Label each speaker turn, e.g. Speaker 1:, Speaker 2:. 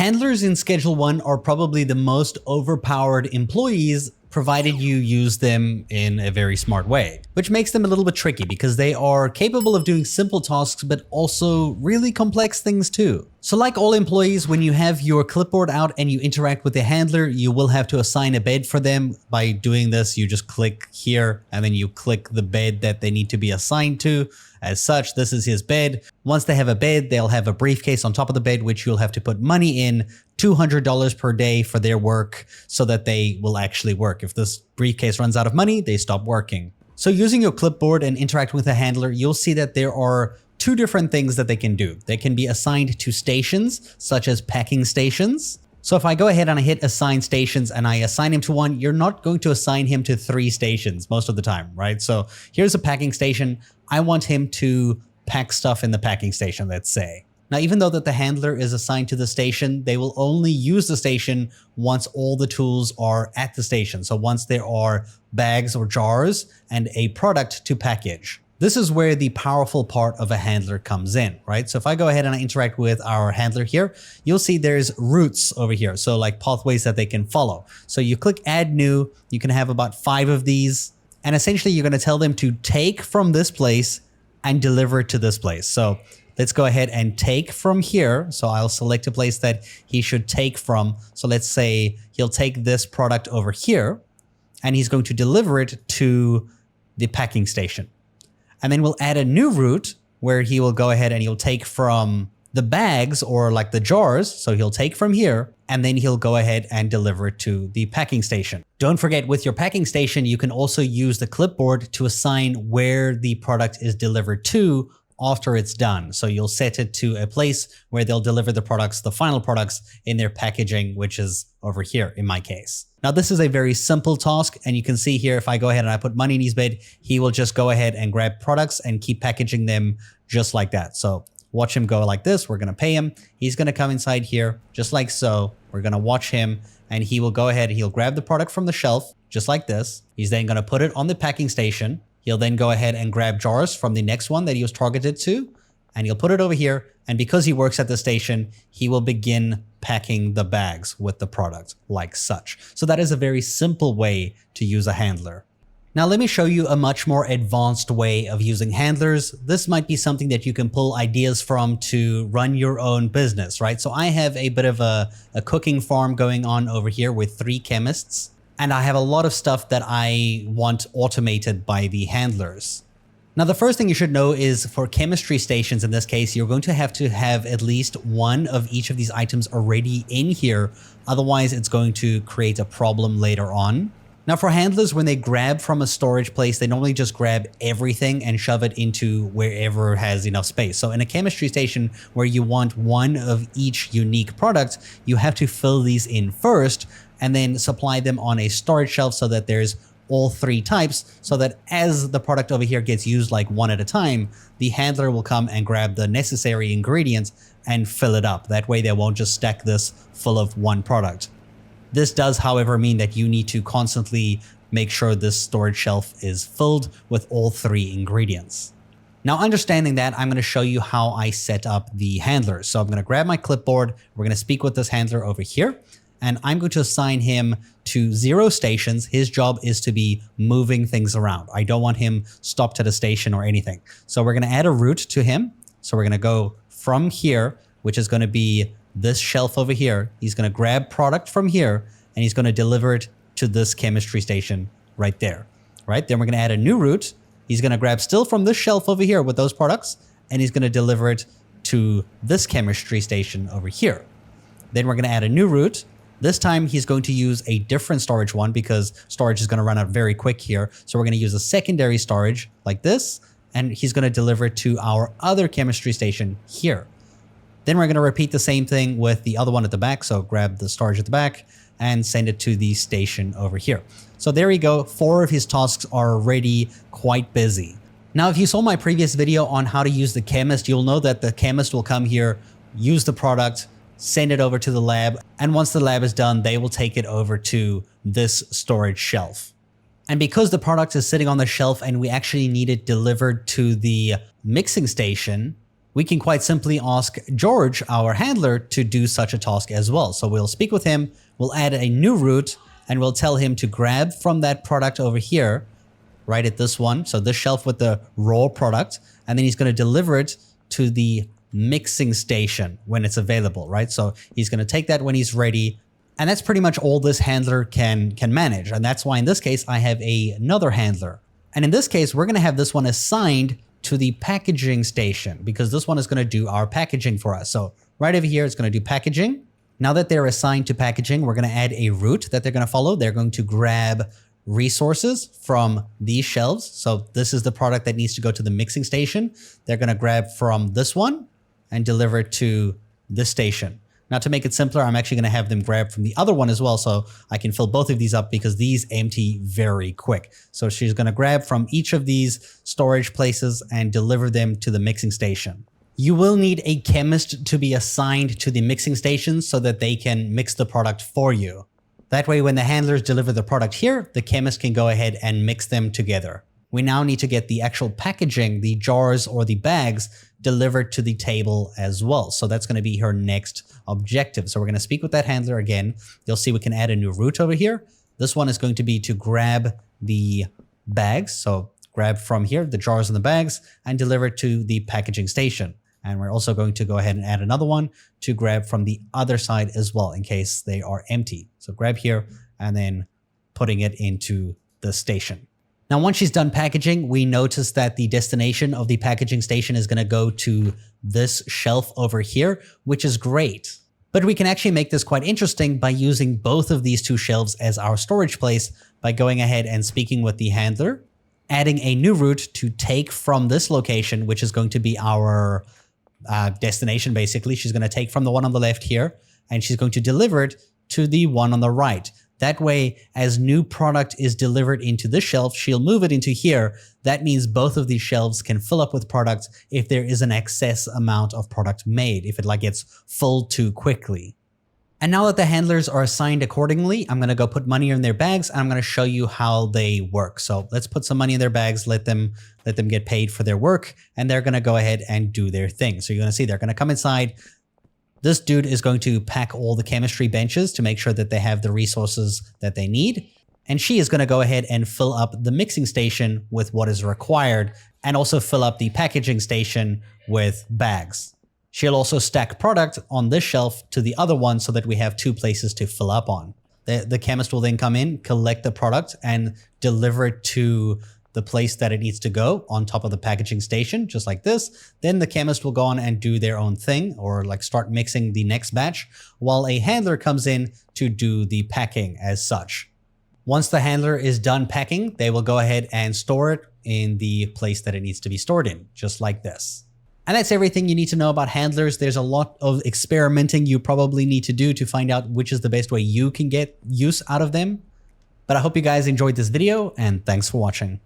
Speaker 1: Handlers in Schedule 1 are probably the most overpowered employees, provided you use them in a very smart way, which makes them a little bit tricky because they are capable of doing simple tasks, but also really complex things too. So like all employees, when you have your clipboard out and you interact with the handler, you will have to assign a bed for them. By doing this, you just click here and then you click the bed that they need to be assigned to. As such, this is his bed. Once they have a bed, they'll have a briefcase on top of the bed, which you'll have to put money in, $200 per day for their work so that they will actually work. If this briefcase runs out of money, they stop working. So using your clipboard and interacting with a handler, you'll see that there are two different things that they can do. They can be assigned to stations, such as packing stations. So if I go ahead and I hit assign stations and I assign him to one, you're not going to assign him to 3 stations most of the time, right? So here's a packing station. I want him to pack stuff in the packing station, let's say. Now, even though that the handler is assigned to the station, they will only use the station once all the tools are at the station. So once there are bags or jars and a product to package. This is where the powerful part of a handler comes in, right? So if I go ahead and I interact with our handler here, you'll see there's routes over here. So like pathways that they can follow. So you click add new, you can have about 5 of these. And essentially you're going to tell them to take from this place and deliver it to this place. So let's go ahead and take from here. So I'll select a place that he should take from. So let's say he'll take this product over here and he's going to deliver it to the packing station. And then we'll add a new route where he will go ahead and he'll take from the bags or like the jars. So he'll take from here and then he'll go ahead and deliver it to the packing station. Don't forget, with your packing station, you can also use the clipboard to assign where the product is delivered to after it's done. So you'll set it to a place where they'll deliver the products, the final products in their packaging, which is over here in my case. Now, this is a very simple task. And you can see here, if I go ahead and I put money in his bed, he will just go ahead and grab products and keep packaging them just like that. So watch him go like this. We're going to pay him. He's going to come inside here just like so. We're going to watch him and he will go ahead. He'll grab the product from the shelf just like this. He's then going to put it on the packing station. He'll then go ahead and grab jars from the next one that he was targeted to, and he'll put it over here. And because he works at the station, he will begin packing the bags with the product like such. So that is a very simple way to use a handler. Now let me show you a much more advanced way of using handlers. This might be something that you can pull ideas from to run your own business, right? So I have a bit of a cooking farm going on over here with 3 chemists. And I have a lot of stuff that I want automated by the handlers. Now, the first thing you should know is for chemistry stations, in this case, you're going to have at least one of each of these items already in here. Otherwise, it's going to create a problem later on. Now, for handlers, when they grab from a storage place, they normally just grab everything and shove it into wherever has enough space. So in a chemistry station where you want one of each unique product, you have to fill these in first and then supply them on a storage shelf so that there's all 3 types, so that as the product over here gets used like one at a time, the handler will come and grab the necessary ingredients and fill it up. That way they won't just stack this full of one product. This does, however, mean that you need to constantly make sure this storage shelf is filled with all 3 ingredients. Now, understanding that, I'm going to show you how I set up the handlers. So I'm going to grab my clipboard. We're going to speak with this handler over here. And I'm going to assign him to 0 stations. His job is to be moving things around. I don't want him stopped at a station or anything. So we're going to add a route to him. So we're going to go from here, which is going to be this shelf over here. He's going to grab product from here and he's going to deliver it to this chemistry station right there. Right? Then we're going to add a new route. He's going to grab still from this shelf over here with those products and he's going to deliver it to this chemistry station over here. Then we're going to add a new route. This time he's going to use a different storage one because storage is going to run out very quick here. So we're going to use a secondary storage like this, and he's going to deliver it to our other chemistry station here. Then we're going to repeat the same thing with the other one at the back. So grab the storage at the back and send it to the station over here. So there you go. 4 of his tasks are already quite busy. Now, if you saw my previous video on how to use the chemist, you'll know that the chemist will come here, use the product, send it over to the lab, and once the lab is done, they will take it over to this storage shelf. And because the product is sitting on the shelf and we actually need it delivered to the mixing station, we can quite simply ask George, our handler, to do such a task as well. So we'll speak with him, we'll add a new route, and we'll tell him to grab from that product over here, right at this one, so this shelf with the raw product, and then he's going to deliver it to the mixing station when it's available, right? So he's going to take that when he's ready, and that's pretty much all this handler can manage. And that's why in this case, I have another handler. And in this case, we're going to have this one assigned to the packaging station because this one is going to do our packaging for us. So right over here, it's going to do packaging. Now that they're assigned to packaging, we're going to add a route that they're going to follow. They're going to grab resources from these shelves. So this is the product that needs to go to the mixing station. They're going to grab from this one and deliver it to this station. Now, to make it simpler, I'm actually going to have them grab from the other one as well, so I can fill both of these up because these empty very quick. So she's going to grab from each of these storage places and deliver them to the mixing station. You will need a chemist to be assigned to the mixing station so that they can mix the product for you. That way, when the handlers deliver the product here, the chemist can go ahead and mix them together. We now need to get the actual packaging, the jars or the bags, delivered to the table as well. So that's going to be her next objective. So we're going to speak with that handler again. You'll see we can add a new route over here. This one is going to be to grab the bags. So grab from here, the jars and the bags, and deliver it to the packaging station. And we're also going to go ahead and add another one to grab from the other side as well in case they are empty. So grab here and then putting it into the station. Now, once she's done packaging, we notice that the destination of the packaging station is going to go to this shelf over here, which is great. But we can actually make this quite interesting by using both of these two shelves as our storage place by going ahead and speaking with the handler, adding a new route to take from this location, which is going to be our destination, basically. She's going to take from the one on the left here, and she's going to deliver it to the one on the right. That way, as new product is delivered into this shelf, she'll move it into here. That means both of these shelves can fill up with product if there is an excess amount of product made, if it gets full too quickly. And now that the handlers are assigned accordingly, I'm going to go put money in their bags and I'm going to show you how they work. So let's put some money in their bags, let them get paid for their work, and they're going to go ahead and do their thing. So you're going to see they're going to come inside. This dude is going to pack all the chemistry benches to make sure that they have the resources that they need. And she is going to go ahead and fill up the mixing station with what is required and also fill up the packaging station with bags. She'll also stack product on this shelf to the other one so that we have two places to fill up on. The chemist will then come in, collect the product, and deliver it to the place that it needs to go on top of the packaging station, just like this. Then the chemist will go on and do their own thing or start mixing the next batch while a handler comes in to do the packing as such. Once the handler is done packing, they will go ahead and store it in the place that it needs to be stored in, just like this. And that's everything you need to know about handlers. There's a lot of experimenting you probably need to do to find out which is the best way you can get use out of them. But I hope you guys enjoyed this video and thanks for watching.